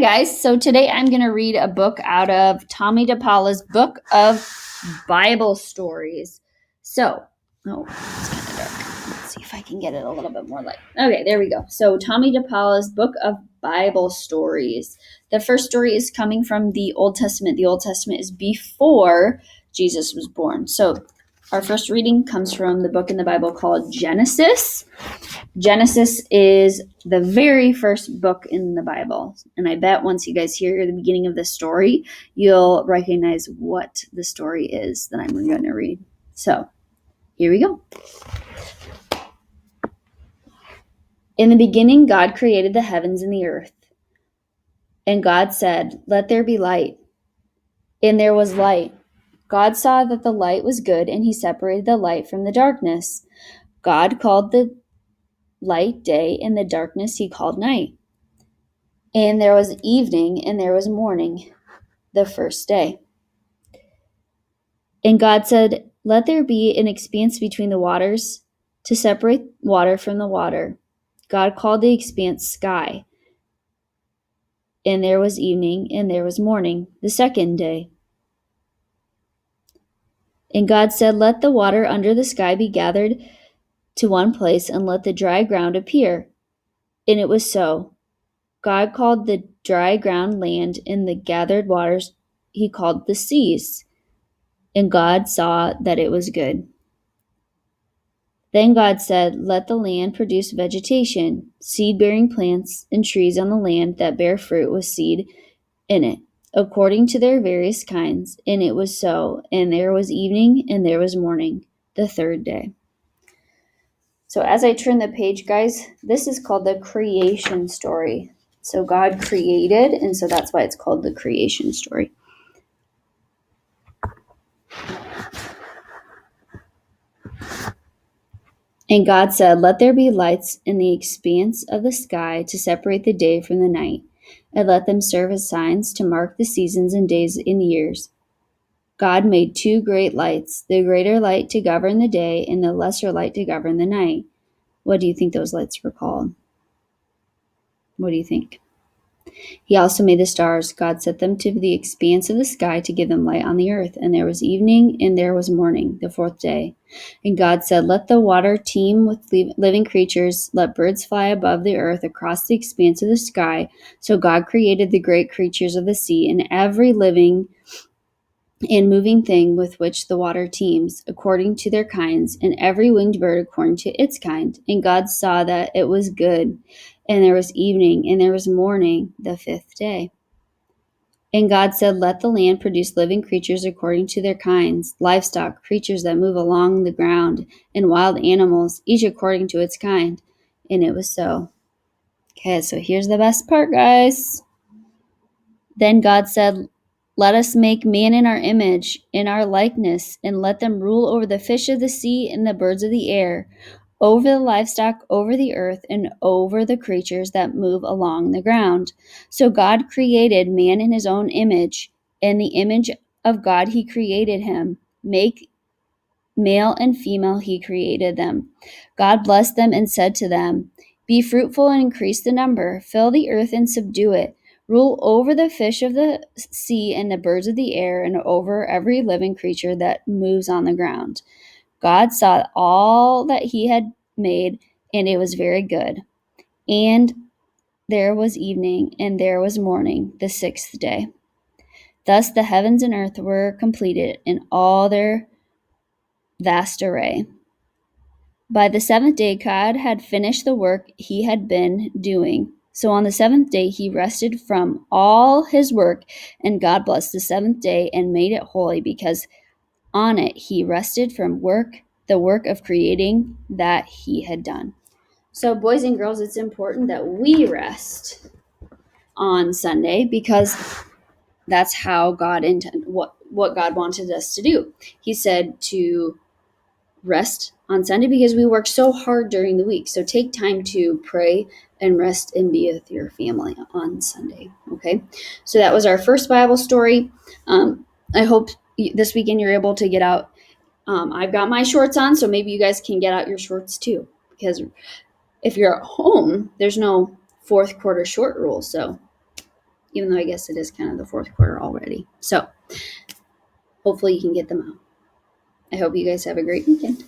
guys. So today I'm going to read a book out of Tommy DePaula's Book of Bible Stories. It's kind of dark. Let's see if I can get it a little bit more light. Okay, there we go. So Tommy DePaula's Book of Bible Stories. The first story is coming from the Old Testament. The Old Testament is before Jesus was born. So our first reading comes from the book in the Bible called Genesis. Genesis is the very first book in the Bible. And I bet once you guys hear the beginning of the story, you'll recognize what the story is that I'm going to read. So, here we go. In the beginning, God created the heavens and the earth. And God said, "Let there be light." And there was light. God saw that the light was good, and he separated the light from the darkness. God called the light day, and the darkness he called night. And there was evening, and there was morning, the first day. And God said, "Let there be an expanse between the waters to separate water from the water." God called the expanse sky. And there was evening, and there was morning, the second day. And God said, "Let the water under the sky be gathered to one place, and let the dry ground appear." And it was so. God called the dry ground land, and the gathered waters he called the seas. And God saw that it was good. Then God said, "Let the land produce vegetation, seed-bearing plants, and trees on the land that bear fruit with seed in it, according to their various kinds." And it was so. And there was evening, and there was morning, the third day. So as I turn the page, guys, this is called the creation story. So God created, and so that's why it's called the creation story. And God said, "Let there be lights in the expanse of the sky to separate the day from the night, and let them serve as signs to mark the seasons and days and years." God made two great lights, the greater light to govern the day and the lesser light to govern the night. What do you think those lights were called? What do you think? He also made the stars. God set them to the expanse of the sky to give them light on the earth. And there was evening, and there was morning, the fourth day. And God said, "Let the water teem with living creatures. Let birds fly above the earth across the expanse of the sky." So God created the great creatures of the sea and every living and moving thing with which the water teems, according to their kinds, and every winged bird according to its kind. And God saw that it was good. And there was evening, and there was morning, the fifth day. And God said, "Let the land produce living creatures according to their kinds, livestock, creatures that move along the ground, and wild animals, each according to its kind." And it was so. Okay, so here's the best part, guys. Then God said, "Let us make man in our image, in our likeness, and let them rule over the fish of the sea and the birds of the air, over the livestock, over the earth, and over the creatures that move along the ground." So God created man in his own image. In the image of God he created him. Male and female he created them. God blessed them and said to them, "Be fruitful and increase the number. Fill the earth and subdue it. Rule over the fish of the sea and the birds of the air, and over every living creature that moves on the ground." God saw all that he had made, and it was very good. And there was evening, and there was morning, the sixth day. Thus the heavens and earth were completed in all their vast array. By the seventh day, God had finished the work he had been doing. So on the seventh day, he rested from all his work, and God blessed the seventh day and made it holy, because on it he rested from the work of creating that he had done. So boys and girls, it's important that we rest on Sunday, because that's how God intended, what God wanted us to do. He said to rest on Sunday because we work so hard during the week. So take time to pray and rest and be with your family on Sunday. Okay. So that was our first Bible story. I hope this weekend you're able to get out. I've got my shorts on, so maybe you guys can get out your shorts too, because if you're at home, there's no fourth quarter short rule. So even though I guess it is kind of the fourth quarter already. So hopefully you can get them out. I hope you guys have a great weekend.